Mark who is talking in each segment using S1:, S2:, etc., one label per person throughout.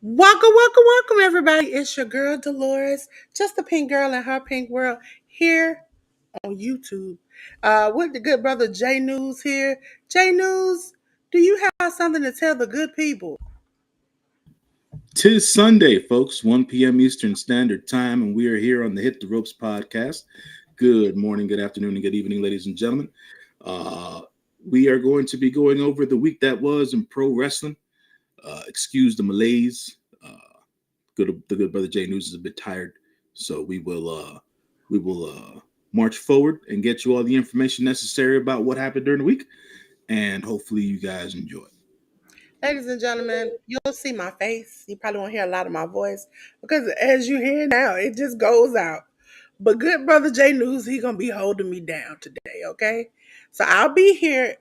S1: Welcome, everybody. It's your girl Delores, just a pink girl in her pink world here on YouTube. With the good brother J News here. J News, do you have something to tell the good people?
S2: Tis Sunday, folks, 1 p.m. Eastern Standard Time, and we are here on the Hit the Ropes podcast. Good morning, good afternoon, and good evening, ladies and gentlemen. Uh, we are going to be going over the week that was in pro wrestling. Excuse the malaise. The good brother Jay News is a bit tired, so we will march forward and get you all the information necessary about what happened during the week, and hopefully you guys enjoy.
S1: Ladies and gentlemen, you'll see my face. You probably won't hear a lot of my voice because as you hear now, it just goes out. But good brother J News, he gonna be holding me down today, okay? So I'll be here.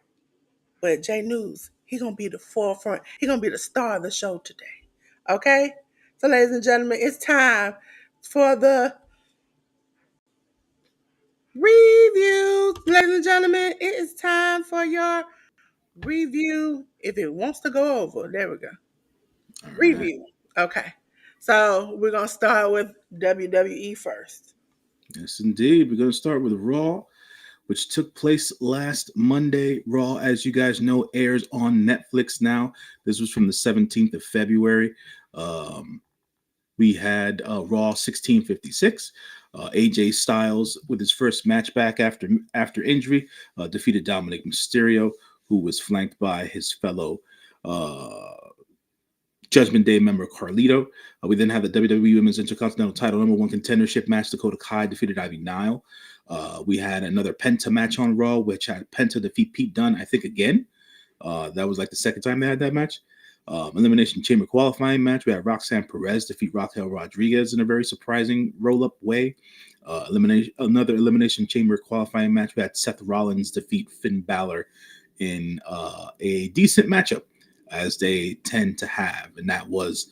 S1: But Jay News, he gonna be the forefront. He gonna be the star of the show today. Okay? So, ladies and gentlemen, it's time for the review. Ladies and gentlemen, it is time for your review. If it wants to go over, there we go.
S2: All right.
S1: Review. Okay. So we're gonna start with WWE first.
S2: Yes, indeed. We're going to start with Raw, which took place last Monday. Raw, as you guys know, airs on Netflix now. This was from the 17th of February. Um, we had Raw 1656. AJ Styles, with his first match back after injury, defeated Dominic Mysterio, who was flanked by his fellow Judgment Day member Carlito. We then have the WWE Women's Intercontinental Title #1 contendership match. Dakota Kai defeated Ivy Nile. We had another Penta match on Raw, which had Penta defeat Pete Dunne, I think, again. That was like the second time they had that match. Elimination Chamber qualifying match. We had Roxanne Perez defeat Raquel Rodriguez in a very surprising roll-up way. Another Elimination Chamber qualifying match. We had Seth Rollins defeat Finn Balor in a decent matchup, as they tend to have. And that was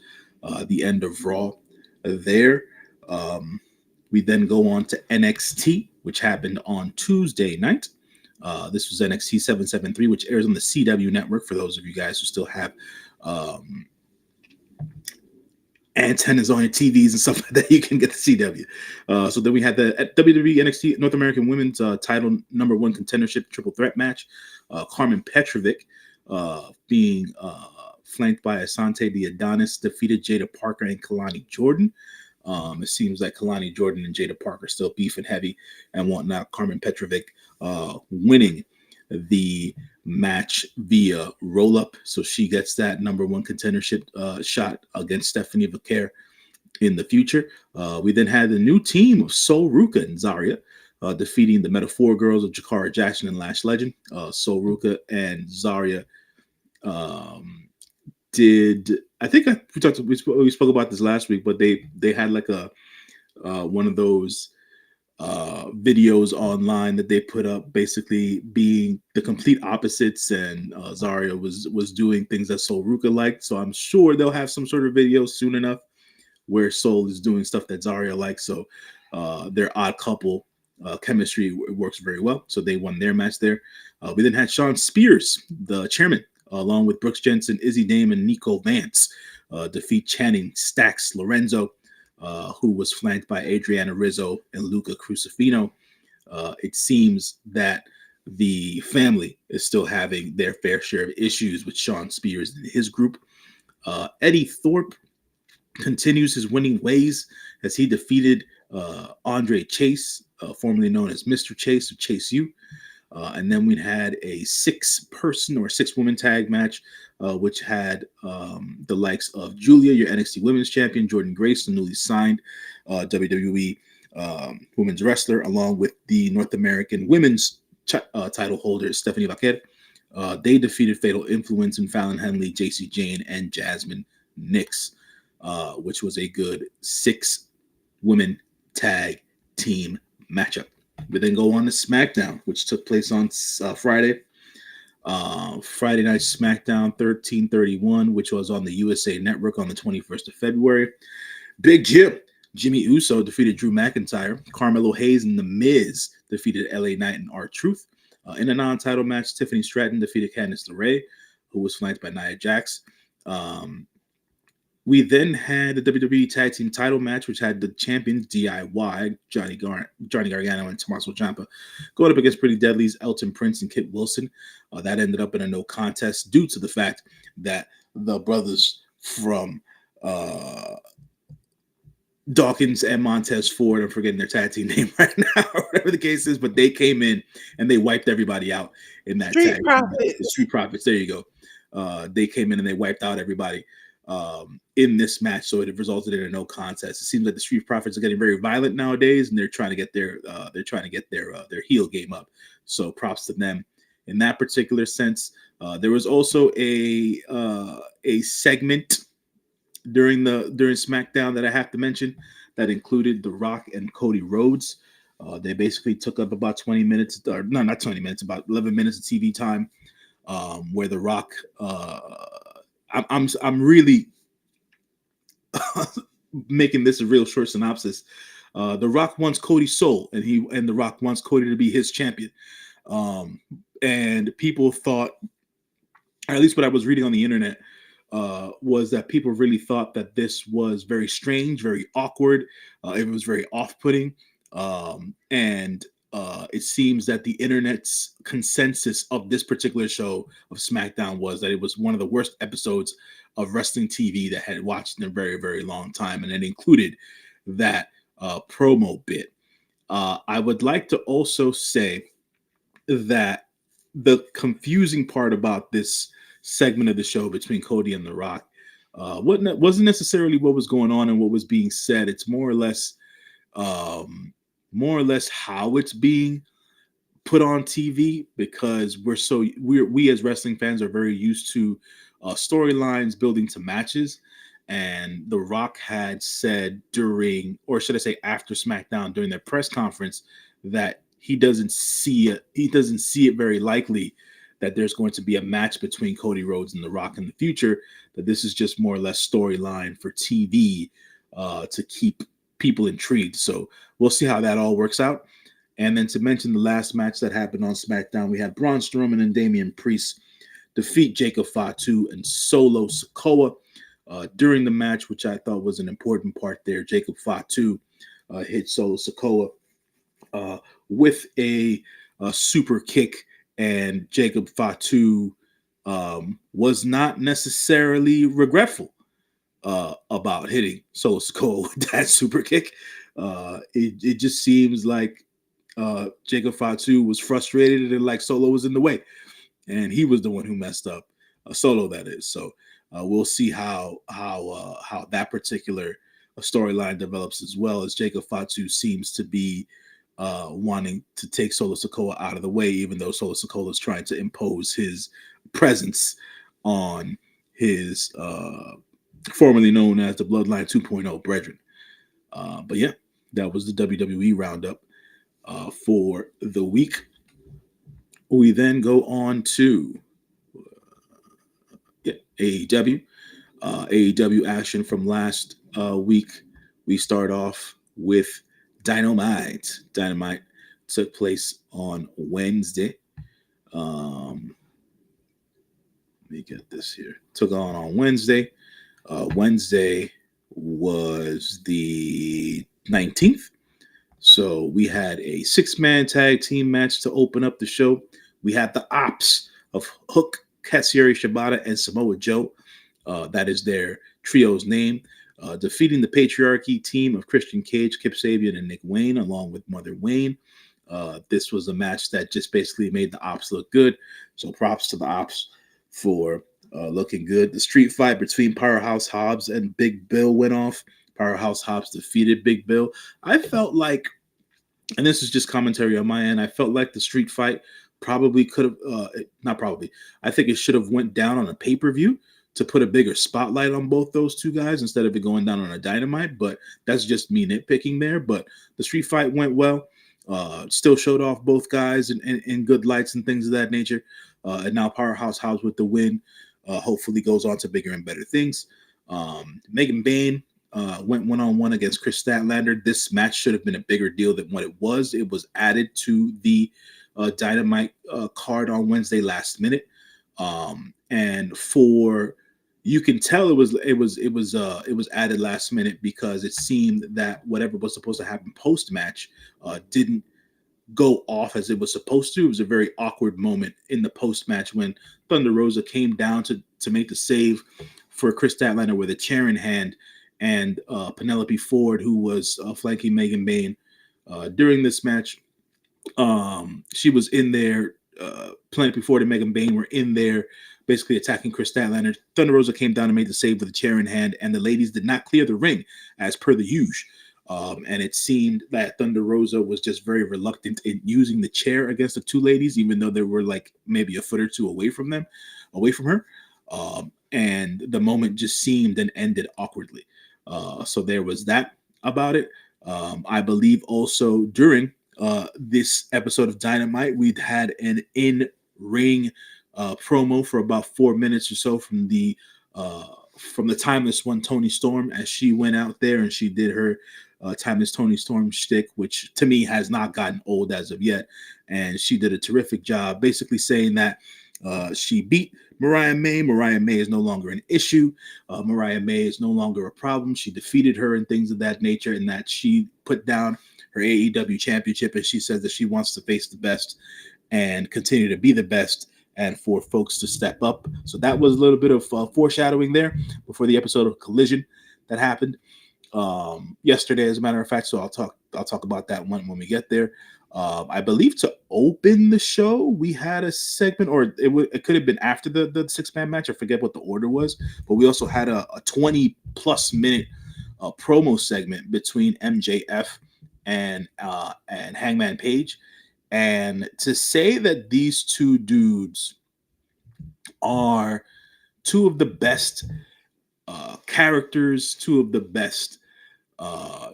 S2: the end of Raw there. We then go on to NXT, which happened on Tuesday night. This was NXT 773, which airs on the CW network for those of you guys who still have antennas on your TVs and stuff like that. You can get the CW. So then we had the WWE NXT North American Women's title #1 contendership triple threat match. Carmen Petrovic, being flanked by Asante the Adonis, defeated Jada Parker and Kalani Jordan. It seems like Kalani Jordan and Jada Parker still beefing heavy and whatnot. Carmen Petrovic winning the match via roll-up, so she gets that #1 contendership shot against Stephanie Vaquer in the future. We then had the new team of Sol Ruka and Zarya defeating the Metaphor Girls of Jakara Jackson and Lash Legend. Sol Ruka and Zarya did, I think we spoke about this last week, but they had like a one of those videos online that they put up, basically being the complete opposites, and Zarya was doing things that Sol Ruka liked. So I'm sure they'll have some sort of video soon enough where Sol is doing stuff that Zarya likes. So their odd couple chemistry works very well. So they won their match there. We then had Sean Spears, the chairman, along with Brooks Jensen, Izzy Dame, and Nico Vance, defeat Channing Stacks Lorenzo, who was flanked by Adriana Rizzo and Luca Crucifino. It seems that the family is still having their fair share of issues with Sean Spears and his group. Eddie Thorpe continues his winning ways as he defeated Andre Chase, formerly known as Mr. Chase or Chase U. And then we had a 6-person or 6-woman tag match, which had the likes of Julia, your NXT Women's Champion, Jordan Grace, the newly signed WWE Women's Wrestler, along with the North American Women's title holder, Stephanie Vaquer. They defeated Fatal Influence and Fallon Henley, JC Jane, and Jasmine Nix, which was a good 6-women tag team matchup. We then go on to SmackDown, which took place on Friday. Friday Night SmackDown 1331, which was on the USA Network on the 21st of February. Big Jim, Jimmy Uso defeated Drew McIntyre. Carmelo Hayes and The Miz defeated LA Knight and R-Truth. In a non-title match, Tiffany Stratton defeated Candice LeRae, who was flanked by Nia Jax. We then had the WWE Tag Team Title match, which had the champions DIY Johnny Gargano and Tommaso Ciampa going up against Pretty Deadly's Elton Prince and Kit Wilson. That ended up in a no contest due to the fact that the brothers from Dawkins and Montez Ford, I'm forgetting their tag team name right now, or whatever the case is, but they came in and they wiped everybody out in that
S1: Street
S2: tag. The
S1: Profits.
S2: Street Profits, there you go. They came in and they wiped out everybody in this match, so it resulted in a no contest. It seems like the Street Profits are getting very violent nowadays, and they're trying to get their heel game up. So props to them in that particular sense. There was also a segment during SmackDown that I have to mention that included The Rock and Cody Rhodes. They basically took up about 20 minutes, or no, not 20 minutes, about 11 minutes of TV time, where The Rock. I'm really making this a real short synopsis. The Rock wants Cody's soul, and The Rock wants Cody to be his champion. And people thought, or at least what I was reading on the internet, was that people really thought that this was very strange, very awkward. It was very off-putting. And it seems that the internet's consensus of this particular show of SmackDown was that it was one of the worst episodes of wrestling TV that had watched in a very, very long time. And it included that promo bit. I would like to also say that the confusing part about this segment of the show between Cody and The Rock wasn't necessarily what was going on and what was being said. It's more or less how it's being put on TV, because we as wrestling fans are very used to storylines building to matches. And The Rock had said during, or should I say after SmackDown, during their press conference, that he doesn't see it very likely that there's going to be a match between Cody Rhodes and The Rock in the future, that this is just more or less storyline for TV to keep people intrigued. So we'll see how that all works out. And then to mention the last match that happened on SmackDown, we had Braun Strowman and Damian Priest defeat Jacob Fatu and Solo Sikoa during the match, which I thought was an important part there. Jacob Fatu hit Solo Sikoa with a super kick, and Jacob Fatu was not necessarily regretful about hitting Solo Sikoa with that super kick. It just seems like Jacob Fatu was frustrated and like Solo was in the way, and he was the one who messed up. Solo, that is. So we'll see how that particular storyline develops, as well as Jacob Fatu seems to be wanting to take Solo Sikoa out of the way, even though Solo Sikoa is trying to impose his presence on his formerly known as the Bloodline 2.0 brethren. But yeah, that was the WWE roundup for the week. We then go on to AEW. AEW action from last week. We start off with Dynamite. Dynamite took place on Wednesday. Let me get this here. Took on Wednesday. Wednesday was the 19th. So we had a 6-man tag team match to open up the show. We had the Ops of Hook, Katsuyori Shibata, and Samoa Joe. That is their trio's name. Defeating the Patriarchy team of Christian Cage, Kip Sabian, and Nick Wayne, along with Mother Wayne. This was a match that just basically made the Ops look good. So props to the Ops for looking good. The street fight between Powerhouse Hobbs and Big Bill went off. Powerhouse Hobbs defeated Big Bill. I felt like, and this is just commentary on my end, I felt like the street fight probably could have, not probably, I think it should have went down on a pay-per-view to put a bigger spotlight on both those two guys instead of it going down on a Dynamite. But that's just me nitpicking there. But the street fight went well. Still showed off both guys in good lights and things of that nature. And now Powerhouse Hobbs with the win hopefully goes on to bigger and better things. Megan Bayne went one-on-one against Chris Statlander. This match should have been a bigger deal than what it was. It was added to the Dynamite card on Wednesday last minute. And for you can tell it was added last minute because it seemed that whatever was supposed to happen post match didn't go off as it was supposed to. It was a very awkward moment in the post match when Thunder Rosa came down to make the save for Chris Statlander with a chair in hand, and Penelope Ford, who was flanking Megan Bayne during this match, she was in there. Penelope Ford and Megan Bayne were in there, basically attacking Chris Statlander. Thunder Rosa came down and made the save with a chair in hand, and the ladies did not clear the ring as per the usual. And it seemed that Thunder Rosa was just very reluctant in using the chair against the two ladies, even though they were like maybe a foot or two away from her. And the moment just seemed and ended awkwardly. So there was that about it. I believe also during this episode of Dynamite, we'd had an in-ring promo for about 4 minutes or so from the Timeless One, Toni Storm, as she went out there and she did her Timeless Toni Storm shtick, which to me has not gotten old as of yet. And she did a terrific job, basically saying that she beat Mariah May. Mariah May is no longer an issue. Mariah May is no longer a problem. She defeated her and things of that nature, and that she put down her AEW championship, and she says that she wants to face the best and continue to be the best, and for folks to step up. So that was a little bit of foreshadowing there before the episode of Collision that happened yesterday, as a matter of fact. So I'll talk about that one when we get there. I believe to open the show, we had a segment, or it could have been after the 6-man match. I forget what the order was, but we also had a 20 plus minute promo segment between MJF and Hangman Page. And to say that these two dudes are two of the best characters, two of the best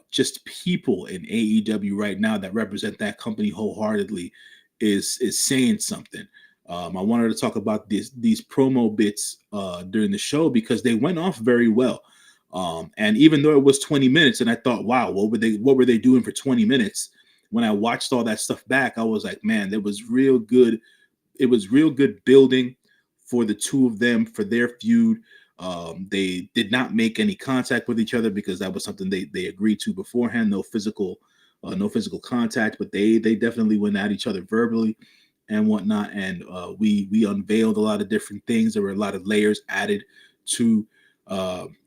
S2: just people in AEW right now that represent that company wholeheartedly is saying something. I wanted to talk about these promo bits during the show because they went off very well. And even though it was 20 minutes, and I thought, wow, what were they doing for 20 minutes? When I watched all that stuff back, I was like, man, it was real good. It was real good building for the two of them, for their feud. They did not make any contact with each other because that was something they agreed to beforehand. No physical contact, but they definitely went at each other verbally and whatnot. And we unveiled a lot of different things. There were a lot of layers added to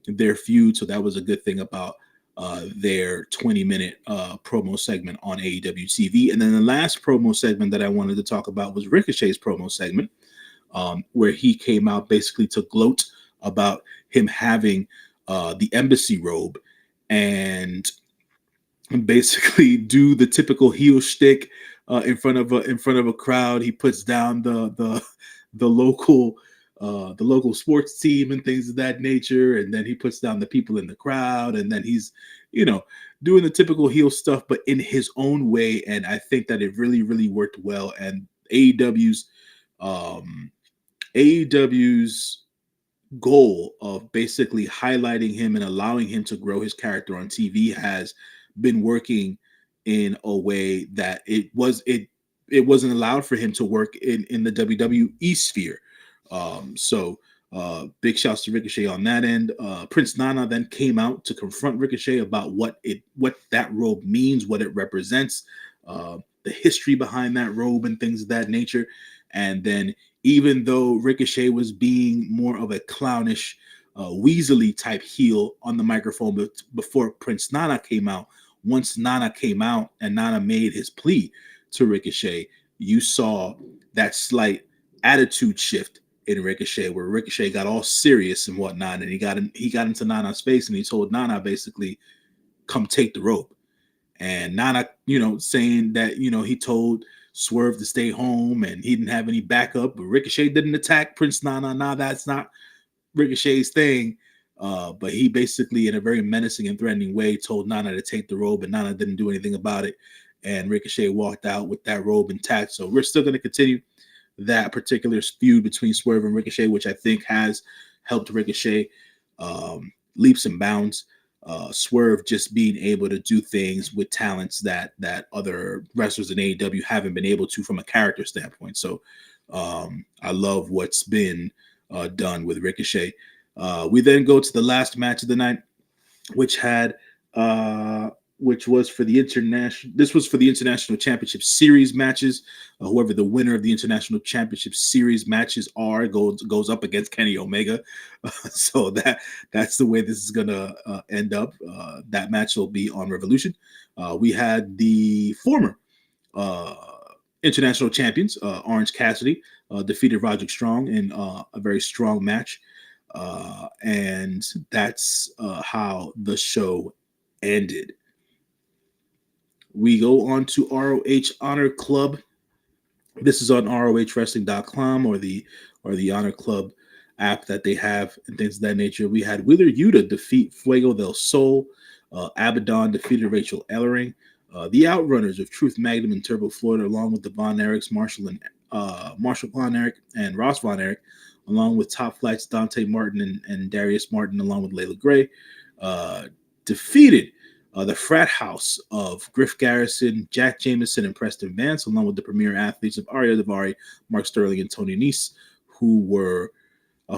S2: their feud, so that was a good thing about their 20-minute promo segment on AEW TV. And then the last promo segment that I wanted to talk about was Ricochet's promo segment, where he came out basically to gloat about him having the embassy robe and basically do the typical heel shtick in front of a crowd. He puts down the local sports team and things of that nature, and then he puts down the people in the crowd, and then he's doing the typical heel stuff, but in his own way. And I think that it really, really worked well. And AEW's goal of basically highlighting him and allowing him to grow his character on TV has been working in a way that it wasn't allowed for him to work in the WWE sphere. So big shouts to Ricochet on that end. Prince Nana then came out to confront Ricochet about what that robe means, what it represents, the history behind that robe and things of that nature. And then even though Ricochet was being more of a clownish, Weasley type heel on the microphone, but before Prince Nana came out, once Nana came out and Nana made his plea to Ricochet, you saw that slight attitude shift in Ricochet, where Ricochet got all serious and whatnot, and he got into Nana's face and he told Nana basically, "Come take the rope." And Nana, saying that he told Swerve to stay home and he didn't have any backup, but Ricochet didn't attack Prince Nana. Now that's not Ricochet's thing. But he basically, in a very menacing and threatening way, told Nana to take the robe, and Nana didn't do anything about it. And Ricochet walked out with that robe intact. So we're still going to continue that particular feud between Swerve and Ricochet, which I think has helped Ricochet leaps and bounds. Swerve just being able to do things with talents that other wrestlers in AEW haven't been able to from a character standpoint. So I love what's been done with Ricochet. We then go to the last match of the night, which had which was for the international. This was for the International Championship Series matches. Whoever the winner of the International Championship Series matches are goes up against Kenny Omega. So that's the way this is gonna end up. That match will be on Revolution. We had the former uh, international champions, Orange Cassidy, defeated Roderick Strong in a very strong match. And that's how the show ended. We go on to ROH Honor Club. This is on ROHWrestling.com or the Honor Club app that they have and things of that nature. We had Wheeler Yuta defeat Fuego del Sol. Abaddon defeated Rachel Ellering. The Outrunners of Truth Magnum and Turbo Florida, along with the Von Erichs, Marshall Von Erich and Ross Von Erich, along with Top Flights Dante Martin and Darius Martin, along with Layla Gray, defeated the frat house of Griff Garrison, Jack Jameson, and Preston Vance, along with the premier athletes of Arya Davari, Mark Sterling, and Tony Nese, who were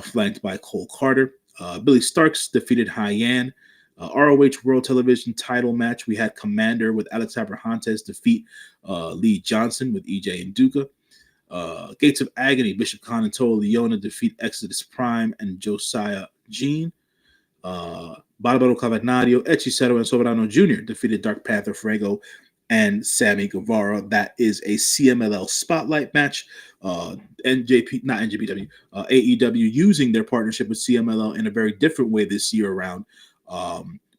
S2: flanked by Cole Carter. Billy Starks defeated Hyan. ROH World Television title match, we had Commander with Alex Abrahantes defeat Lee Johnson with EJ and Duca. Gates of Agony, Bishop Khan and Toa Leona defeat Exodus Prime and Josiah Jean. Barbaro Cavernario, Hechicero, and Soberano Jr. defeated Dark Panther, Fuego, and Sammy Guevara. That is a CMLL spotlight match. AEW using their partnership with CMLL in a very different way this year around,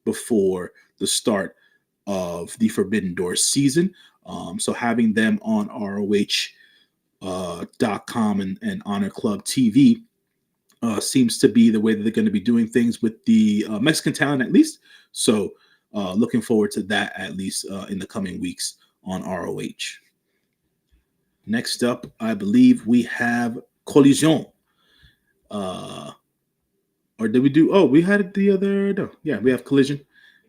S2: before the start of the Forbidden Door season. So having them on ROH.com and Honor Club TV seems to be the way that they're going to be doing things with the Mexican talent, at least. So looking forward to that, at least in the coming weeks on ROH. Next up, I believe we have Collision. Or did we do? Oh, we had it the other. No, yeah, we have Collision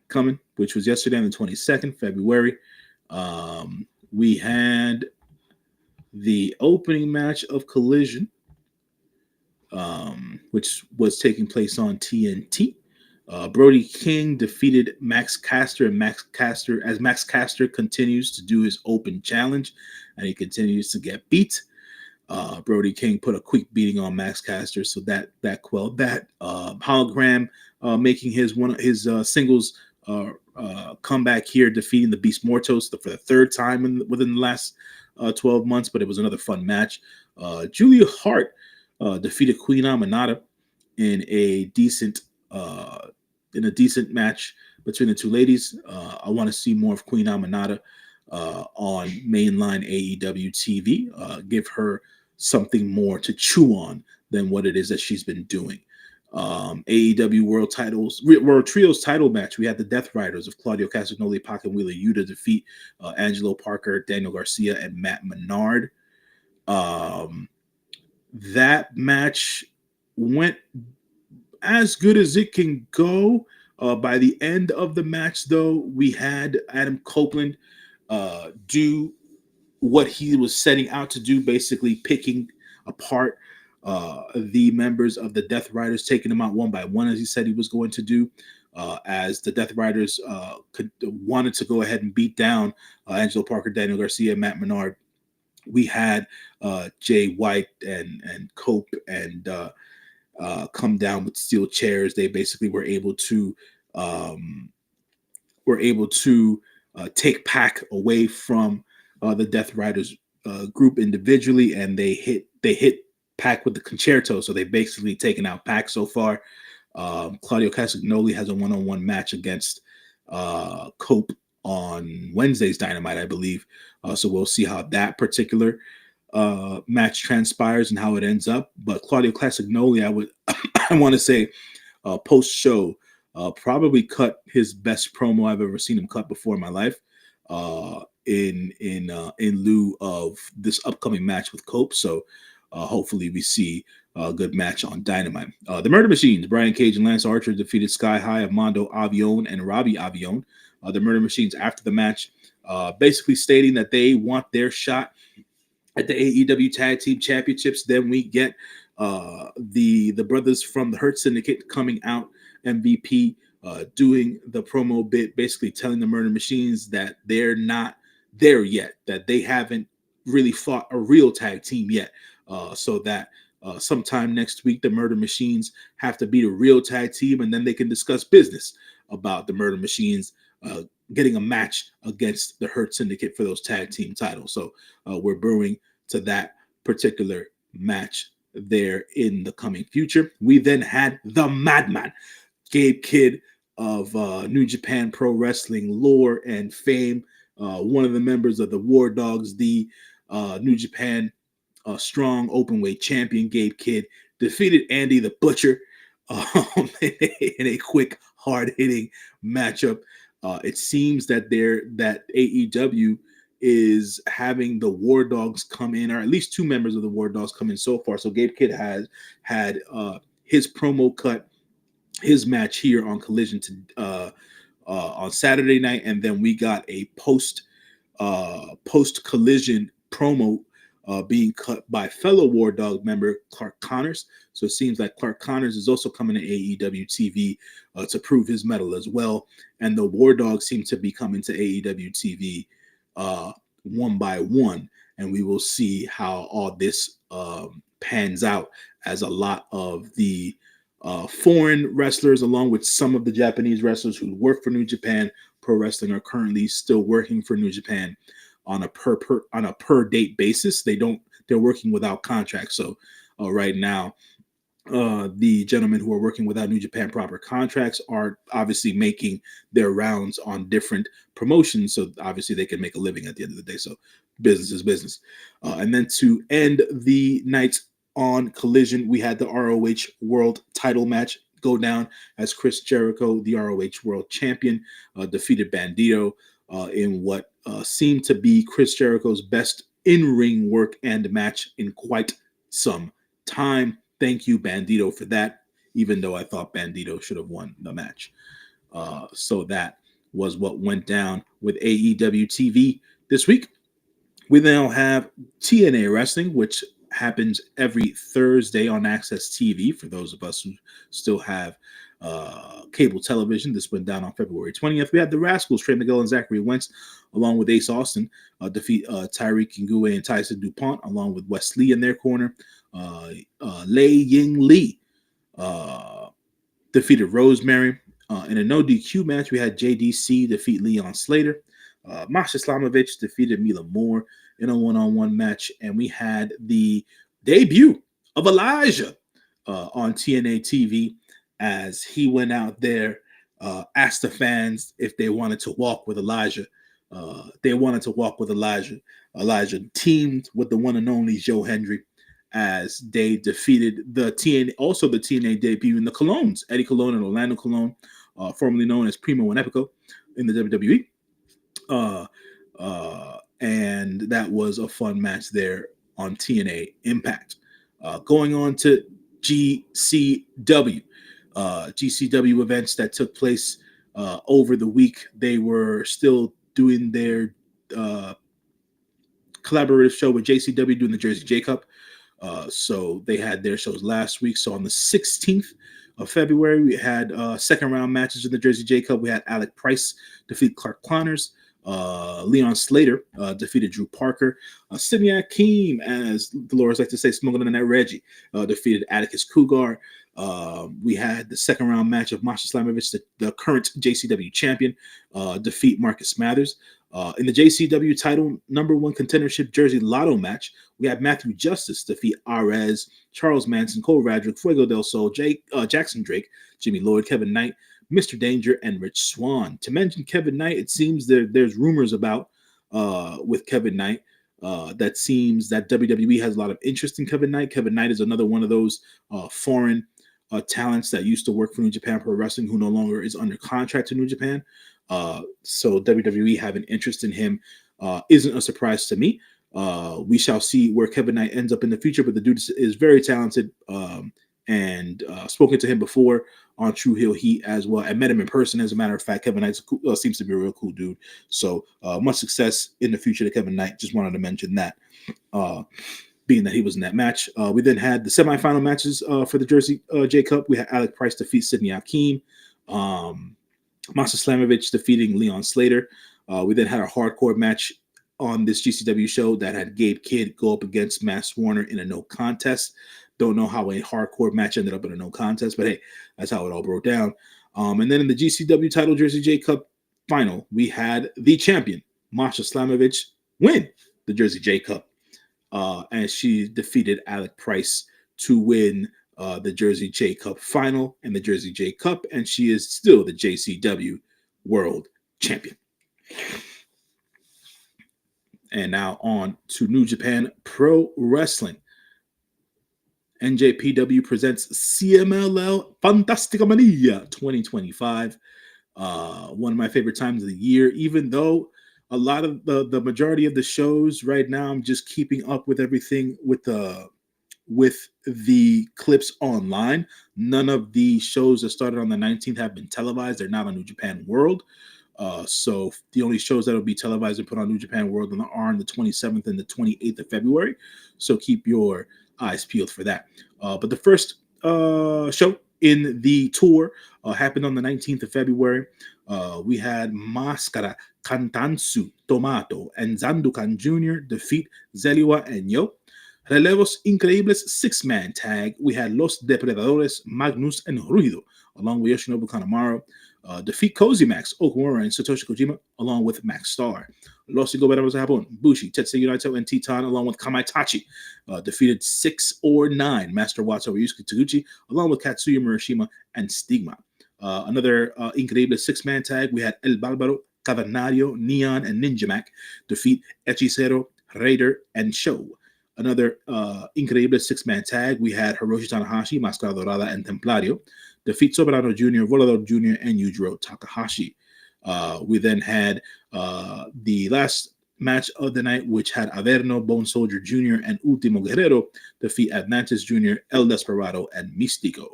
S2: coming, which was yesterday on the 22nd February. We had the opening match of Collision, which was taking place on TNT. Brody King defeated Max Caster, and Max Caster continues to do his open challenge, and he continues to get beat. Brody King put a quick beating on Max Caster, so that quelled that. Hologram making his singles comeback here, defeating the Beast Mortos for the third time within the last 12 months, but it was another fun match. Julia Hart defeated Queen Aminata in a decent match between the two ladies. I want to see more of Queen Aminata on mainline AEW TV. Give her something more to chew on than what it is that she's been doing. AEW World Trios title match. We had the Death Riders of Claudio Castagnoli, Pac, and Wheeler Yuta defeat Angelo Parker, Daniel Garcia, and Matt Menard. That match went as good as it can go. By the end of the match, though, we had Adam Copeland do what he was setting out to do, basically picking apart the members of the Death Riders, taking them out one by one, as he said he was going to do, as the Death Riders wanted to go ahead and beat down Angelo Parker, Daniel Garcia, and Matt Menard. We had Jay White and Cope and come down with steel chairs. They basically were able to take Pac away from the Death Riders group individually, and they hit Pac with the concerto. So they've basically taken out Pac so far. Claudio Castagnoli has a one-on-one match against Cope on Wednesday's Dynamite, I believe. So we'll see how that particular match transpires and how it ends up. But Claudio Castagnoli, I want to say post show probably cut his best promo I've ever seen him cut before in my life. In lieu of this upcoming match with Cope. So hopefully we see a good match on Dynamite. The Murder Machines, Brian Cage and Lance Archer defeated Sky High, Armando Avion, and Robbie Avion. The Murder Machines, after the match, basically stating that they want their shot at the AEW Tag Team Championships. Then we get The brothers from the Hurt Syndicate coming out, MVP, doing the promo bit, basically telling the Murder Machines that they're not there yet, that they haven't really fought a real tag team yet, so that sometime next week the Murder Machines have to beat a real tag team, and then they can discuss business about the Murder Machines getting a match against the Hurt Syndicate for those tag team titles. So we're brewing to that particular match there in the coming future. We then had the Madman, Gabe Kidd of New Japan Pro Wrestling lore and fame, one of the members of the War Dogs, the New Japan strong openweight champion. Gabe Kidd defeated Andy the Butcher in a quick, hard-hitting matchup. It seems that AEW is having the War Dogs come in, or at least two members of the War Dogs come in so far. So Gabe Kidd has had his promo cut, his match here on Collision on Saturday night, and then we got a post Collision promo being cut by fellow War Dog member Clark Connors. So it seems like Clark Connors is also coming to AEW TV to prove his mettle as well. And the War Dogs seem to be coming to AEW TV one by one. And we will see how all this pans out, as a lot of the foreign wrestlers, along with some of the Japanese wrestlers who work for New Japan Pro Wrestling, are currently still working for New Japan on a per date basis. They're working without contracts. So right now, the gentlemen who are working without New Japan proper contracts are obviously making their rounds on different promotions. So obviously they can make a living at the end of the day. So business is business. And then to end the night on Collision, we had the ROH World Title match go down as Chris Jericho, the ROH World Champion, defeated Bandito in what seemed to be Chris Jericho's best in-ring work and match in quite some time. Thank you, Bandito, for that, even though I thought Bandito should have won the match. So that was what went down with AEW TV this week. We now have TNA Wrestling, which happens every Thursday on Access TV for those of us who still have cable television. This went down on February 20th. We had the Rascals, Trey Miguel and Zachary Wentz, along with Ace Austin, defeat Tyreek Ngwe and Tyson DuPont, along with Wes Lee in their corner. Lei Ying Lee defeated Rosemary. In a no DQ match, we had JDC defeat Leon Slater. Masha Slamovich defeated Mila Moore in a one-on-one match. And we had the debut of Elijah on TNA TV, as he went out there, asked the fans if they wanted to walk with Elijah. They wanted to walk with Elijah. Elijah teamed with the one and only Joe Hendry as they defeated the TNA debut in the Colognes, Eddie Colon and Orlando Colon, formerly known as Primo and Epico in the WWE. And that was a fun match there on TNA Impact. Going on to GCW. GCW events that took place over the week. They were still doing their collaborative show with JCW, doing the Jersey J Cup. So they had their shows last week. So on the 16th of February, we had second round matches in the Jersey J Cup. We had Alec Price defeat Clark Connors. Leon Slater defeated Drew Parker. Sidney Akeem, as Delores like to say, smoking on that Reggie, defeated Atticus Cougar. We had the second round match of Masha Slamovich, the current JCW champion, defeat Marcus Mathers. In the JCW title #1 contendership Jersey Lotto match, we had Matthew Justice defeat Arez, Charles Manson, Cole Radrick, Fuego del Sol, Jackson Drake, Jimmy Lloyd, Kevin Knight, Mr. Danger, and Rich Swann. To mention Kevin Knight, it seems there's rumors about with Kevin Knight that seems that WWE has a lot of interest in Kevin Knight. Kevin Knight is another one of those foreign talents that used to work for New Japan Pro Wrestling who no longer is under contract to New Japan. So WWE having interest in him isn't a surprise to me. We shall see where Kevin Knight ends up in the future, but the dude is very talented, and spoken to him before on True Heel Heat as well. I met him in person, as a matter of fact. Kevin Knight seems to be a real cool dude. So much success in the future to Kevin Knight. Just wanted to mention that. being that he was in that match. We then had the semifinal matches for the Jersey J Cup. We had Alec Price defeat Sidney Akeem. Masa Slamovich defeating Leon Slater. We then had a hardcore match on this GCW show that had Gabe Kidd go up against Mass Warner in a no contest. Don't know how a hardcore match ended up in a no contest, but hey, that's how it all broke down. And then in the GCW title Jersey J Cup final, we had the champion, Masha Slamovich, win the Jersey J Cup. And she defeated Alec Price to win the Jersey J Cup final and the Jersey J Cup, and she is still the JCW World Champion. And now on to New Japan Pro Wrestling. NJPW presents CMLL Fantastica Mania 2025. One of my favorite times of the year, even though a lot of the majority of the shows right now, I'm just keeping up with everything with the clips online. None of the shows that started on the 19th have been televised. They're not on New Japan World. So the only shows that will be televised and put on New Japan World are on the 27th and the 28th of February. So keep your eyes peeled for that. But the first show in the tour happened on the 19th of February. We had Mascara, Cantansu, Tomato, and Zandukan Jr. defeat Zeliwa and Yo. Relevos Increíbles six-man tag. We had Los Depredadores, Magnus, and Ruido, along with Yoshinobu Kanemaru. Defeat Cozy Max, Okumura, and Satoshi Kojima, along with Max Star. Los Ingobernables de Japón, Bushi, Tetsuya Naito, and Titan, along with Kamaitachi. Defeated 6 or 9 Master Wato, Ryusuke Taguchi, along with Katsuya Murashima and Stigma. Another Increíble six-man tag. We had El Bárbaro, Cavernario, Neon, and Ninja Mac defeat Hechicero, Raider, and Show. Another Increíble six-man tag. We had Hiroshi Tanahashi, Máscara Dorada, and Templario defeat Soberano Jr., Volador Jr., and Yujiro Takahashi. We then had the last match of the night, which had Averno, Bone Soldier Jr., and Ultimo Guerrero defeat Atlantis Jr., El Desperado, and Místico.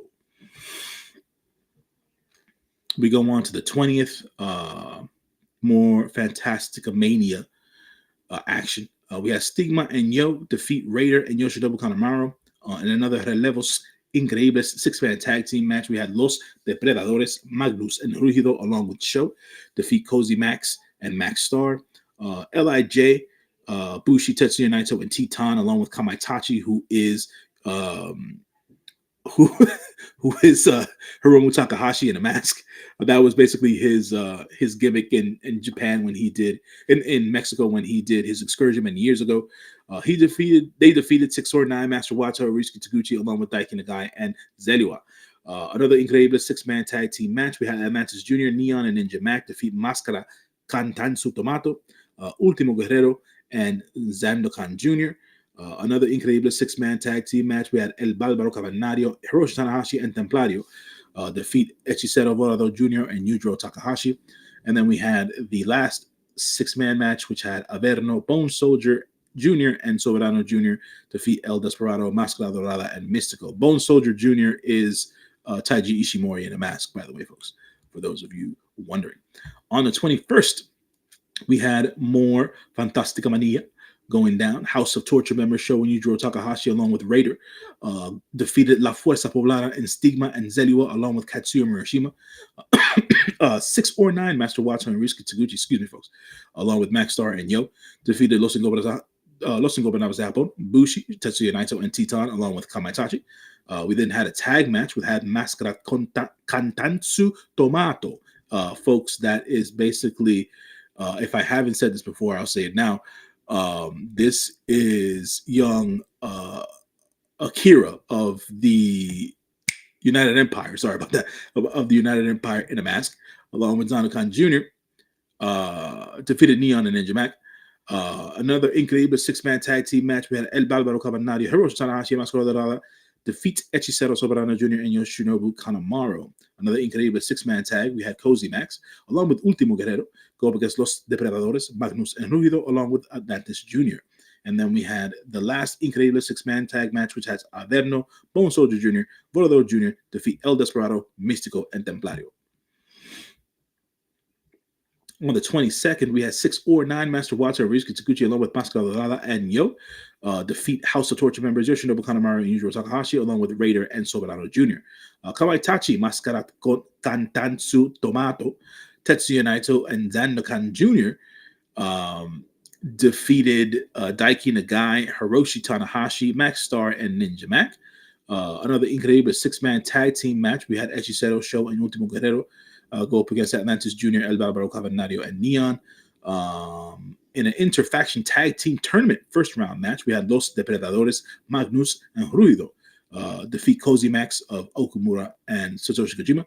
S2: We go on to the 20th, more Fantastica Mania action. We had Stigma and Yo defeat Raider and Yoshinobu Kanemaru. In another Relevos Increíbles six-man tag team match, we had Los Depredadores, Magnus, and Rugido, along with Show, defeat Cozy Max and Max Star. LIJ, Bushi, Tetsuya Naito, and Titan, along with Kamaitachi, who is Hiromu Takahashi in a mask. That was basically his gimmick in Japan when he did in Mexico when he did his excursion many years ago. They defeated 6 or 9 Master Wato, Ryusuke Taguchi, along with Daiki Nagai and Zeliwa. Another Increíble six-man tag team match. We had Atlantis Jr., Neon, and Ninja Mac defeat Máscara, Cantansu Tomato, Ultimo Guerrero, and Zandokan Jr. Another Increíble six-man tag team match. We had El Bárbaro, Cavernario, Hiroshi Tanahashi, and Templario defeat Hechicero, Volador Jr., and Yujiro Takahashi. And then we had the last six-man match, which had Averno, Bone Soldier Jr., and Soberano Jr. defeat El Desperado, Máscara Dorada, and Mystico. Bone Soldier Jr. is Taiji Ishimori in a mask, by the way, folks, for those of you wondering. On the 21st, we had more Fantastica Mania going down. House of Torture members Show and Yujiro Takahashi, along with Raider, defeated La Fuerza Poblana and Stigma and Zeliwa, along with Katsuya Murashima. 6 or 9 Master Wato and Ryusuke Taguchi, excuse me, folks, along with Max Star and Yo, defeated Los Ingobernables de Japón, Bushi, Tetsuya Naito, and Titan, along with Kamaitachi. We then had a tag match with Máscara Cantansu Tomato. Folks, that is basically, if I haven't said this before, I'll say it now. This is young Akira of the United Empire. Sorry about that. Of the United Empire in a mask, along with Zandokan Jr. Defeated Neon and Ninja Mac. Another Increíble six-man tag team match. We had El Bárbaro, Cavernario, Hiroshi Tanahashi, Máscara Dorada defeat Hechicero, Soberano Jr., and Yoshinobu Kanemaru. Another Increíble six-man tag. We had Cozy Max, along with Ultimo Guerrero, go up against Los Depredadores, Magnus, and Rugido, along with Atlantis Jr. And then we had the last Increíble six-man tag match, which has Averno, Bone Soldier Jr., Volador Jr. defeat El Desperado, Místico, and Templario. On the 22nd, we had 6 or 9 Master Wato, Ryusuke Taguchi, along with Mascara Dorada and Yo, defeat House of Torture members Yoshinobu Kanemaru and Yujiro Takahashi, along with Raider and Soberano Jr. Kawaitachi, Mascara Kantansu Tomato, Tetsuya Naito, and Zandokan Jr. Defeated Daiki Nagai, Hiroshi Tanahashi, Max Star, and Ninja Mac. Another Incredible 6-man tag team match. We had Hechicero, Show, and Ultimo Guerrero go up against Atlantis Jr., El Barbaro Cavernario, and Neon. In an interfaction tag team tournament first round match, we had Los Depredadores, Magnus, and Ruido defeat Cozy Max of Okumura and Satoshi Kojima.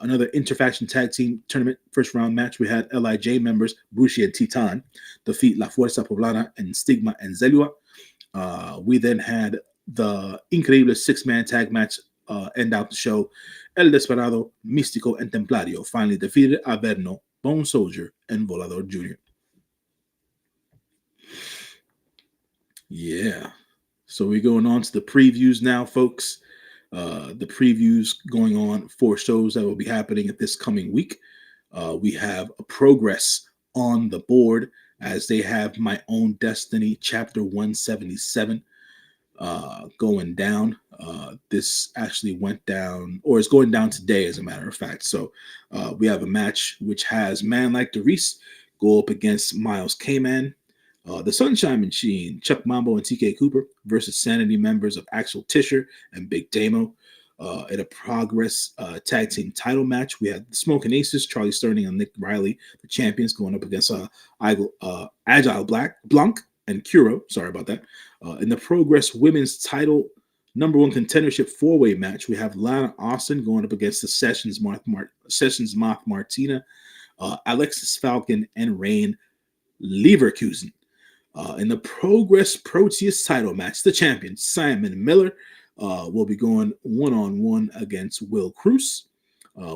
S2: Another interfaction tag team tournament first round match, we had LIJ members Bushi and Titan defeat La Fuerza Poblana and Stigma and Zelua. We then had the Incredible 6-man tag match end out the show. El Desperado, Místico, and Templario finally defeated Averno, Bone Soldier, and Volador Jr. Yeah. So we're going on to the previews now, folks. The previews going on for shows that will be happening at this coming week. We have a progress on the board as they have My Own Destiny, Chapter 177, going down. This actually went down, or is going down today, as a matter of fact. So we have a match which has Man Like DeReese go up against Miles K-Man, the Sunshine Machine, Chuck Mambo and TK Cooper versus Sanity members of Axel Tischer and Big Damo. In a Progress tag team title match, we had the Smoking Aces, Charlie Sterling and Nick Riley, the champions, going up against Agile Blanc and Kuro. Sorry about that. In the Progress Women's title number 1 contendership 4-way match, we have Lana Austin going up against the Sessions Moth Martina, Alexis Falcon, and Rain Leverkusen. In the Progress Proteus title match, the champion Simon Miller will be going one-on-one against Will Cruz.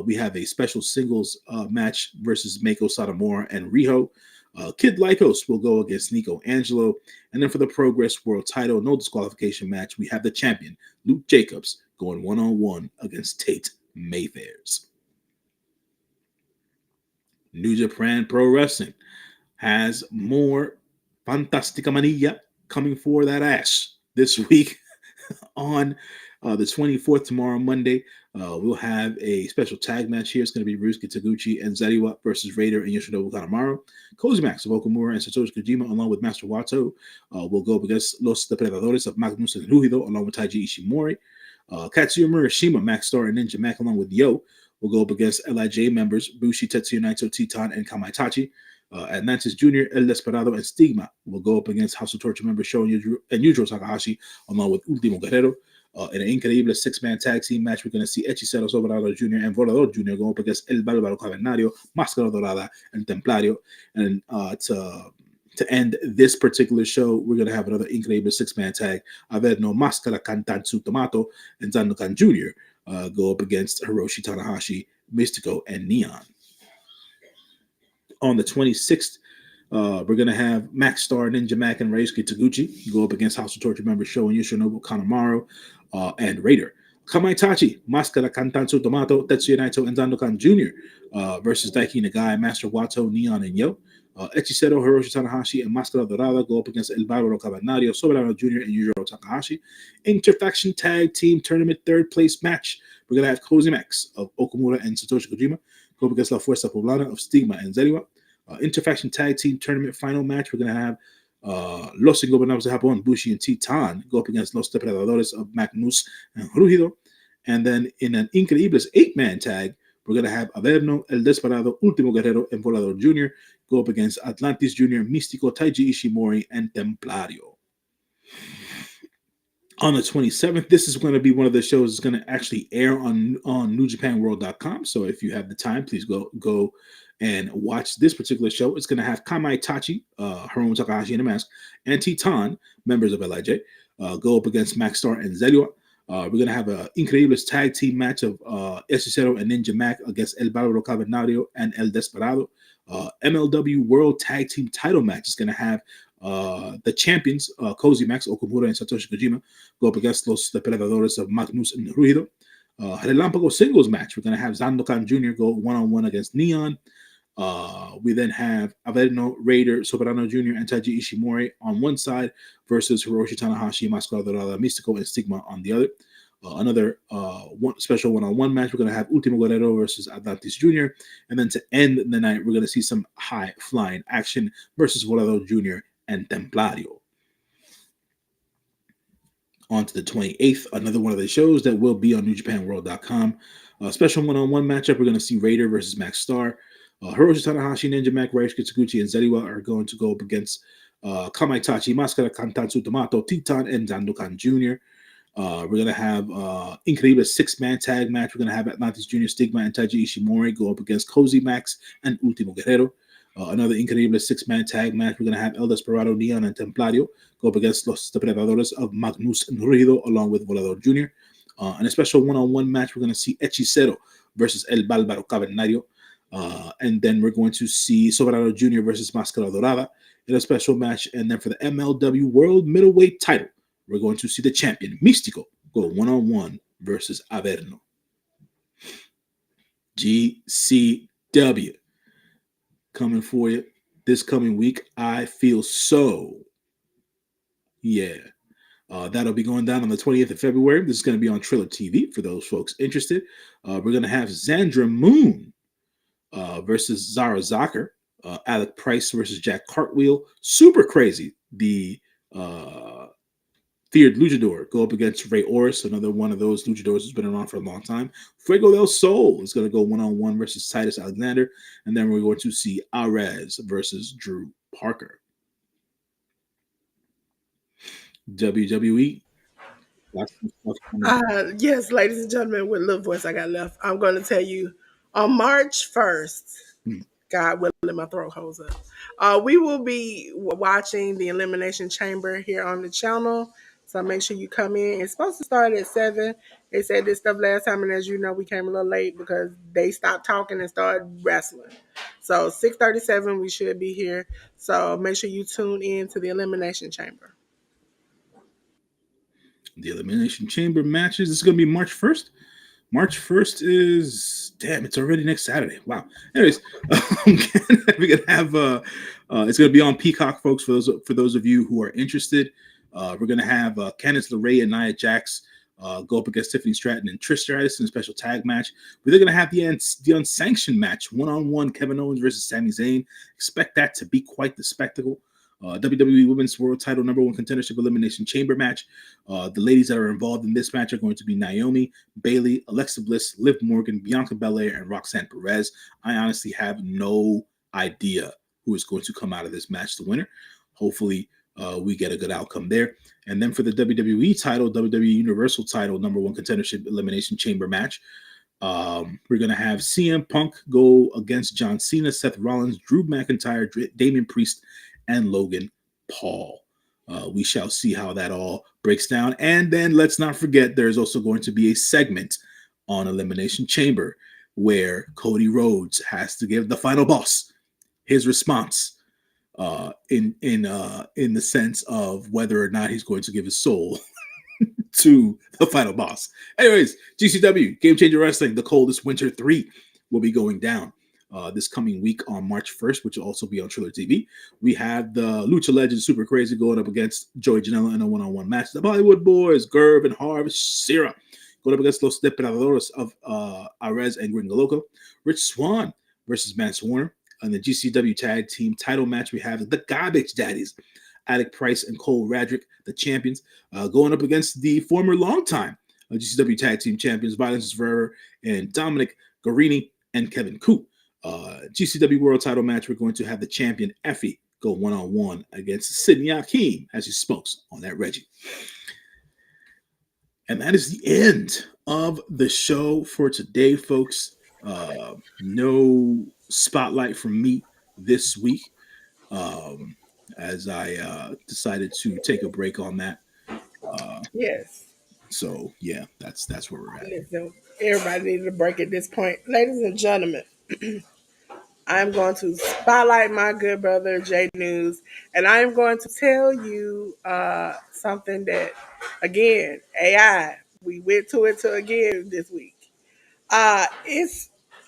S2: We have a special singles match versus Mako Satomura and Riho. Kid Lycos will go against Nico Angelo. And then for the Progress World title, no disqualification match, we have the champion, Luke Jacobs, going one-on-one against Tate Mayfairs. New Japan Pro Wrestling has more Fantastica Mania coming for that ass this week. On the 24th, tomorrow, Monday, we'll have a special tag match here. It's going to be Ryusuke Taguchi and Zariwa versus Raider and Yoshinobu Kanemaru. Cozy Max of Okumura and Satoshi Kojima, along with Master Wato, will go up against Los Depredadores of Magnus and Ruido, along with Taiji Ishimori. Katsuya Murashima, Max Star, and Ninja Mac, along with Yo, will go up against LIJ members Bushi, Tetsuya Naito, Titan, and Kamaitachi. Atlantis Jr., El Desperado, and Stigma will go up against House of Torture members Sho and Yujiro Takahashi, along with Ultimo Guerrero. In an Incredible 6-man tag team match, we're going to see Hechicero, Soberano Jr., and Volador Jr. go up against El Bárbaro Cavernario, Máscara Dorada, and Templario. And to end this particular show, we're going to have another Incredible 6-man tag. Averno, Máscara, Cantansu Tomato, and Zandokan Jr. Go up against Hiroshi Tanahashi, Mystico, and Neon. On the 26th, we're going to have Max Star, Ninja Mac, and Ryusuke Taguchi go up against House of Torture members Sho and Yoshinobu Kanemaru and Raider. Kamaitachi, Mascara, Cantansu Tomato, Tetsuya Naito, and Zandokan Jr. Versus Daiki Nagai, Master Wato, Neon, and Yo. Hechicero, Hiroshi Tanahashi, and Mascara Dorada go up against El Bárbaro Cavernario, Soberano Jr., and Yujiro Takahashi. Interfaction Tag Team Tournament 3rd place match. We're going to have Cozy Max of Okumura and Satoshi Kojima go up against La Fuerza Poblana of Stigma and Zeriwa. Interfaction Tag Team Tournament final match, we're going to have Los Ingobernables de Japón, Bushi and Titan go up against Los Depredadores of Magnus and Rugido. And then in an Increíbles 8-man tag, we're going to have Averno, El Desperado, Ultimo Guerrero, and Volador Jr. go up against Atlantis Jr., Místico, Taiji Ishimori, and Templario. On the 27th, this is going to be one of the shows that's going to actually air on NewJapanWorld.com. So if you have the time, please go and watch this particular show. It's going to have Kamaitachi, Hiromu Takahashi in a mask, and Titan, members of LIJ, go up against Max Star and Zeriwa. We're going to have an Increíbles tag team match of Hechicero and Ninja Mac against El Bárbaro Cavernario and El Desperado. MLW World Tag Team title match is going to have the champions, Cozy Max, Okumura, and Satoshi Kojima, go up against Los Depredadores of Magnus and Ruido. Relámpago singles match, we're going to have Zandokan Jr. go one-on-one against Neon. We then have Averno, Raider, Soberano Jr., and Taiji Ishimori on one side versus Hiroshi Tanahashi, Mascara Dorada, Mystico, and Stigma on the other. Another one special one-on-one match. We're going to have Ultimo Guerrero versus Atlantis Jr. And then to end the night, we're going to see some high-flying action versus Volado Jr. and Templario. On to the 28th, another one of the shows that will be on NewJapanWorld.com. A special one-on-one matchup. We're going to see Raider versus Max Star. Hiroshi Tanahashi, Ninja Mac, Raish Kitsuguchi, and Zeriwa are going to go up against Kamaitachi, Mascara, Kantatsu, Tomato, Titan, and Zandokan Jr. We're going to have Incredible six-man tag match. We're going to have Atlantis Jr., Stigma, and Taiji Ishimori go up against Cozy Max and Ultimo Guerrero. Another Incredible six-man tag match. We're going to have El Desperado, Neon, and Templario go up against Los Depredadores of Magnus and Ruido along with Volador Jr. In a special one-on-one match, we're going to see Hechicero versus El Bárbaro Cavernario. And then we're going to see Soberano Jr. versus Mascara Dorada in a special match. And then for the MLW World Middleweight title, we're going to see the champion, Místico, go one-on-one versus Averno. GCW coming for you this coming week. I feel so. Yeah. That'll be going down on the 20th of February. This is going to be on Triller TV for those folks interested. We're going to have Zandra Moon versus Zara Zucker. Alec Price versus Jack Cartwheel. Super Crazy, the feared luchador, go up against Ray Oris, another one of those luchadors who's been around for a long time. Fuego del Sol is going to go one-on-one versus Titus Alexander. And then we're going to see Arez versus Drew Parker. WWE.
S1: Yes, ladies and gentlemen, what little voice I got left, I'm going to tell you on March 1st, God willing, my throat holds up. We will be watching the Elimination Chamber here on the channel. So make sure you come in. It's supposed to start at 7. They said this stuff last time, and as you know, we came a little late because they stopped talking and started wrestling. So 6:37, we should be here. So make sure you tune in to the Elimination Chamber.
S2: The Elimination Chamber matches. This is going to be March 1st. March 1st is, damn, it's already next Saturday. Wow. Anyways, we're going to have, it's going to be on Peacock, folks, for those of you who are interested. We're going to have Candice LeRae and Nia Jax go up against Tiffany Stratton and Trish Stratus in a special tag match. We're going to have the unsanctioned match, one-on-one Kevin Owens versus Sami Zayn. Expect that to be quite the spectacle. WWE Women's World Title number 1 contendership elimination chamber match. The ladies that are involved in this match are going to be Naomi, Bayley, Alexa Bliss, Liv Morgan, Bianca Belair, and Roxanne Perez. I honestly have no idea who is going to come out of this match the winner. Hopefully, we get a good outcome there. And then for the WWE title, WWE Universal Title number 1 contendership elimination chamber match, we're going to have CM Punk go against John Cena, Seth Rollins, Drew McIntyre, Damian Priest, and Logan Paul. We shall see how that all breaks down. And then let's not forget, there's also going to be a segment on Elimination Chamber where Cody Rhodes has to give the final boss his response in the sense of whether or not he's going to give his soul to the final boss. Anyways, GCW, Game Changer Wrestling, The Coldest Winter 3 will be going down this coming week on March 1st, which will also be on Triller TV. We have the Lucha Legends Super Crazy going up against Joey Janela in a one-on-one match. The Bollywood Boys, Gerb and Harv Sierra going up against Los Depredadores of Arez and Gringo Loco. Rich Swann versus Mance Warner. On the GCW Tag Team title match, we have the Garbage Daddies, Alec Price and Cole Radrick, the champions, going up against the former longtime GCW Tag Team champions, Violence Forever, and Dominic Guarini and Kevin Koo. GCW World Title match, we're going to have the champion Effie go one-on-one against Sidney Akeem as he smokes on that Reggie. And that is the end of the show for today, folks. No spotlight from me this week, as I decided to take a break on that.
S1: Yes.
S2: So yeah, that's where we're at.
S1: Listen, everybody needed a break at this point. Ladies and gentlemen, I'm going to spotlight my good brother J News, and I'm going to tell you something that, again, AI. We went to it again this week.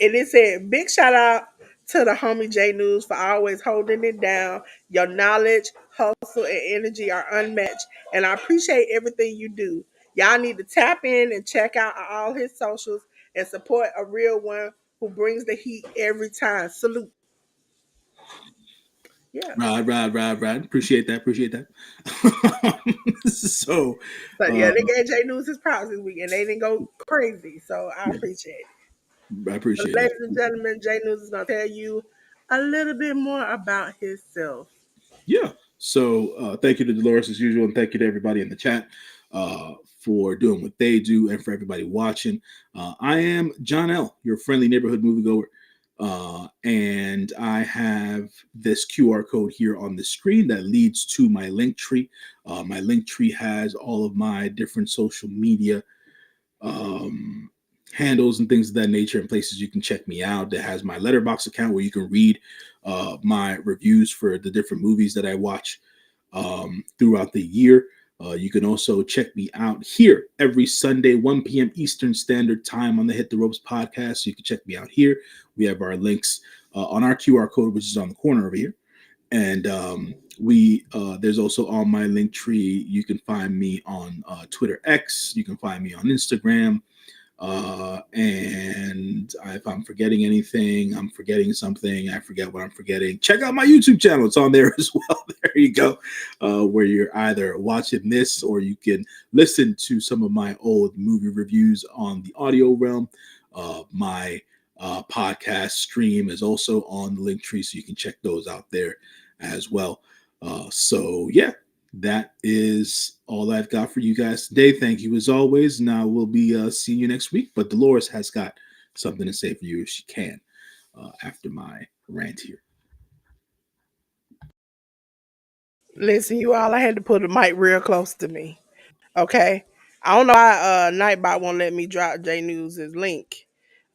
S1: It is a big shout out to the homie J News for always holding it down. Your knowledge, hustle, and energy are unmatched. And I appreciate everything you do. Y'all need to tap in and check out all his socials and support a real one who brings the heat every time. Salute. Yeah.
S2: Right. Appreciate that. Appreciate that. So,
S1: So yeah,
S2: uh,
S1: they gave J News his props this week and they didn't go crazy. So I
S2: yeah,
S1: appreciate it.
S2: I
S1: But
S2: appreciate that.
S1: ladies and gentlemen, J News is gonna tell you a little bit more about himself.
S2: Yeah. So, thank you to Dolores as usual, and thank you to everybody in the chat for doing what they do, and for everybody watching. I am John L., your friendly neighborhood moviegoer, and I have this QR code here on the screen that leads to my link tree. My link tree has all of my different social media um, handles and things of that nature, and places you can check me out. That has my letterbox account where you can read my reviews for the different movies that I watch throughout the year. You can also check me out here every Sunday, 1 p.m. Eastern Standard Time on the Hit the Ropes podcast. So you can check me out here. We have our links on our QR code, which is on the corner over here. And we there's also on my link tree. You can find me on Twitter X. You can find me on Instagram. And if I'm forgetting anything, I'm forgetting something. I forget what I'm forgetting. Check out my YouTube channel; it's on there as well. There you go, where you're either watching this or you can listen to some of my old movie reviews on the audio realm. My podcast stream is also on the link tree, so you can check those out there as well. So yeah, that is all I've got for you guys today. Thank you as always. Now we'll be seeing you next week. But Dolores has got something to say for you if she can after my rant here.
S1: Listen, you all, I had to put the mic real close to me. Okay. I don't know why Nightbot won't let me drop J News's link.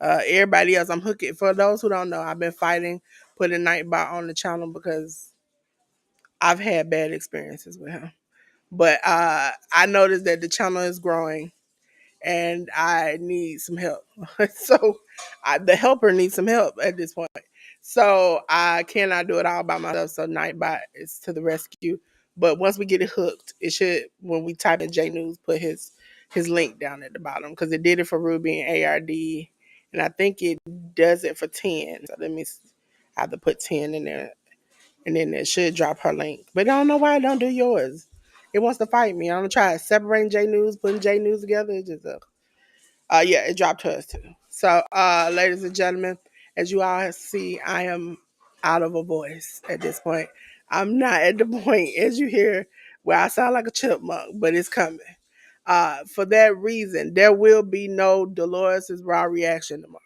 S1: Everybody else, I'm hooking. For those who don't know, I've been fighting putting Nightbot on the channel because I've had bad experiences with him. But I noticed that the channel is growing and I need some help. So the helper needs some help at this point. So I cannot do it all by myself. So Nightbot is to the rescue. But once we get it hooked, it should, when we type in J News, put his link down at the bottom because it did it for Ruby and ARD, and I think it does it for 10. So let me. I have to put 10 in there, and then it should drop her link. But I don't know why it don't do yours. It wants to fight me. I'm gonna try separating J News, putting J News together. It just yeah, it dropped hers too. So, ladies and gentlemen, as you all see, I am out of a voice at this point. I'm not at the point, as you hear, where I sound like a chipmunk, but it's coming. For that reason, there will be no Dolores' raw reaction tomorrow.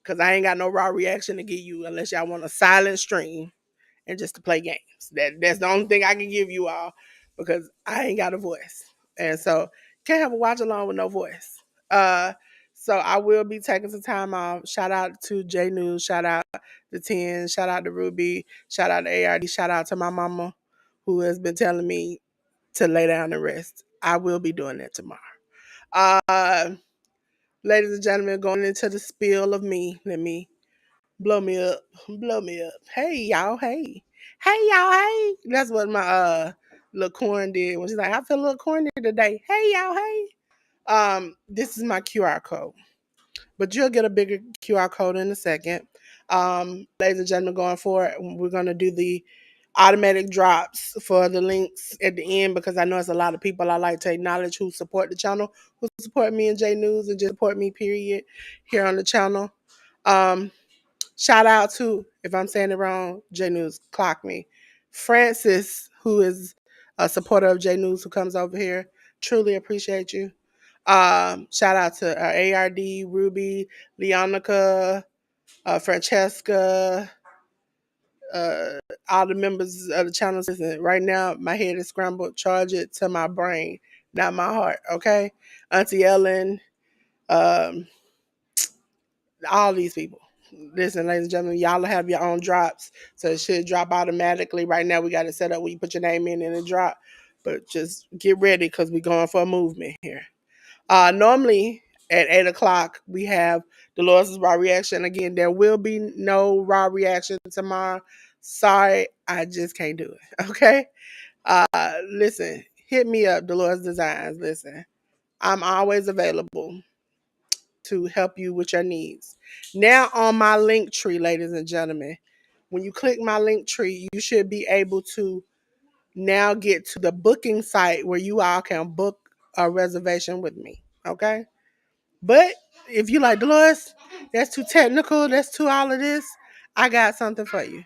S1: Because I ain't got no raw reaction to give you unless y'all want a silent stream and just to play games. That's the only thing I can give you all because I ain't got a voice. And so can't have a watch along with no voice. Uh so I will be taking some time off. Shout out to J News, shout out to 10, shout out to Ruby, shout out to ARD, shout out to my mama who has been telling me to lay down and rest. I will be doing that tomorrow. Uh Ladies and gentlemen, going into the spiel of me. Let me blow me up. Blow me up. Hey y'all, hey. Hey y'all, hey. That's what my little corn did when she's like, I feel a little corny today. Hey y'all, hey. This is my QR code. But you'll get a bigger QR code in a second. Ladies and gentlemen, going forward, we're gonna do the automatic drops for the links at the end because I know it's a lot of people I like to acknowledge who support the channel, who support me and J News and just support me, period, here on the channel. Um, Shout out to, if I'm saying it wrong, J News, clock me. Francis, who is a supporter of J News, who comes over here. Truly appreciate you. Shout out to ARD, Ruby, Leonica, Francesca, uh, all the members of the channel. Listen, right now, my head is scrambled. Charge it to my brain, not my heart, okay? Auntie Ellen, um, all these people. Listen, ladies and gentlemen, y'all have your own drops, so it should drop automatically. Right now, we got it set up where you put your name in and it drop. But just get ready because we're going for a movement here. Normally at 8 o'clock we have Dolores' raw reaction. Again, there will be no raw reaction tomorrow. Sorry, I just can't do it. Okay? Listen, hit me up, Dolores Designs. Listen, I'm always available to help you with your needs. Now on my link tree, ladies and gentlemen, when you click my link tree, you should be able to now get to the booking site where you all can book a reservation with me. Okay? But if you like, Dolores, that's too technical, that's too all of this, I got something for you.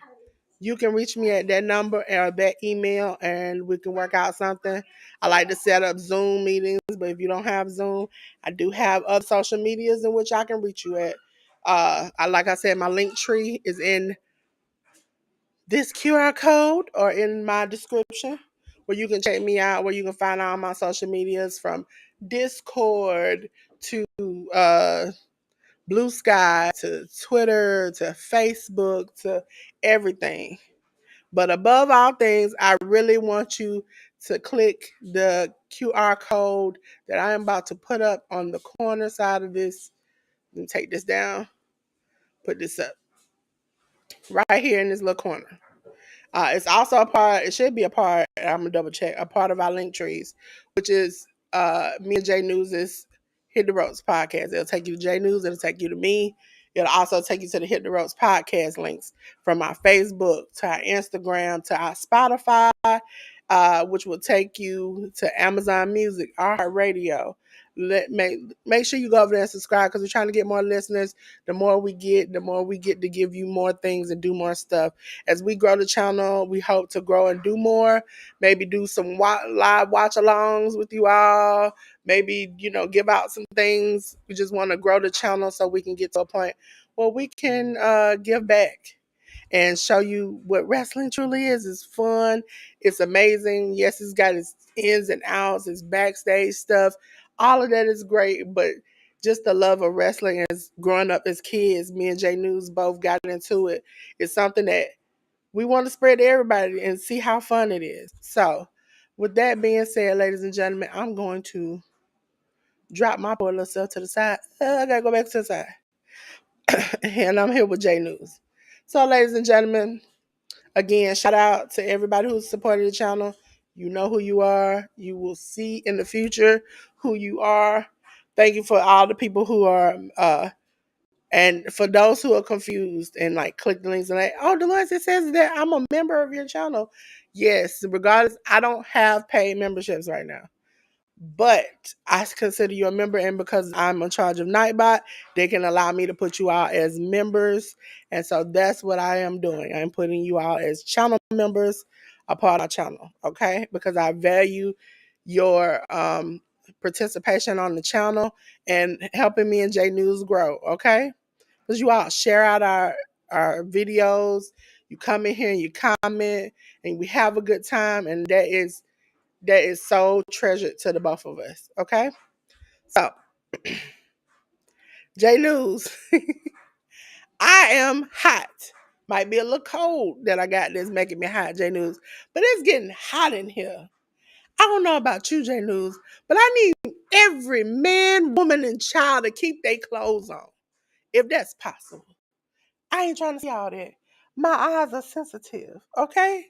S1: You can reach me at that number or that email and we can work out something. I like to set up Zoom meetings, but if you don't have Zoom, I do have other social medias in which I can reach you at. Like I said, my link tree is in this QR code or in my description where you can check me out, where you can find all my social medias from Discord to Blue Sky to Twitter to Facebook to everything. But above all things, I really want you to click the QR code that I am about to put up on the corner side of this. Let me take this down, put this up right here in this little corner. It's also a part, it should be a part, I'm gonna double check, a part of our link trees, which is me and Jay News's Hit the Ropes podcast. It'll take you to Jay News, it'll take you to me. It'll also take you to the Hit the Ropes podcast links from our Facebook to our Instagram to our Spotify, which will take you to Amazon Music, iHeartRadio. Make sure you go over there and subscribe because we're trying to get more listeners. The more we get to give you more things and do more stuff. As we grow the channel, we hope to grow and do more. Maybe do some live watch-alongs with you all. Maybe, give out some things. We just want to grow the channel so we can get to a point where we can give back and show you what wrestling truly is. It's fun. It's amazing. Yes, it's got its ins and outs, its backstage stuff. All of that is great, but just the love of wrestling as growing up as kids, me and Jay News both got into it. It's something that we want to spread to everybody and see how fun it is. So, with that being said, ladies and gentlemen, I'm going to drop my poor little self to the side. I gotta go back to the side. And I'm here with Jay News. So, ladies and gentlemen, again, shout out to everybody who's supported the channel. You know who you are. You will see in the future who you are. Thank you for all the people who are, and for those who are confused and like click the links and like, oh, Dolores, it says that I'm a member of your channel. Yes, regardless, I don't have paid memberships right now. But I consider you a member, and because I'm in charge of Nightbot, they can allow me to put you out as members. And so that's what I am doing. I'm putting you out as channel members, a part of my channel, okay? Because I value your participation on the channel and helping me and J News grow, okay? Because you all share out our videos, you come in here and you comment, and we have a good time, and that is so treasured to the both of us. Okay? So, J News, I am hot. Might be a little cold that I got that's making me hot, J News, but it's getting hot in here. I don't know about you, J News, but I need every man, woman, and child to keep their clothes on, if that's possible. I ain't trying to see all that. My eyes are sensitive, okay?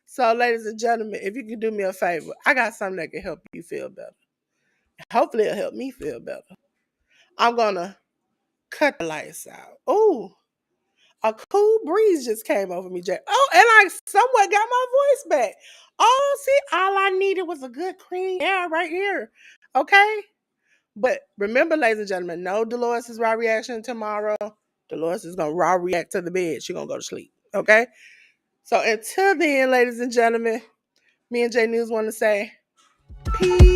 S1: So, ladies and gentlemen, if you could do me a favor, I got something that can help you feel better. Hopefully, it'll help me feel better. I'm gonna cut the lights out. Ooh, a cool breeze just came over me, Jay. Oh, and I somewhat got my voice back. Oh, see, all I needed was a good clean air right here. Okay? But remember, ladies and gentlemen, no Dolores' raw reaction tomorrow. Dolores is gonna raw react to the bed. She's gonna go to sleep. Okay? So until then, ladies and gentlemen, me and Jay News want to say peace.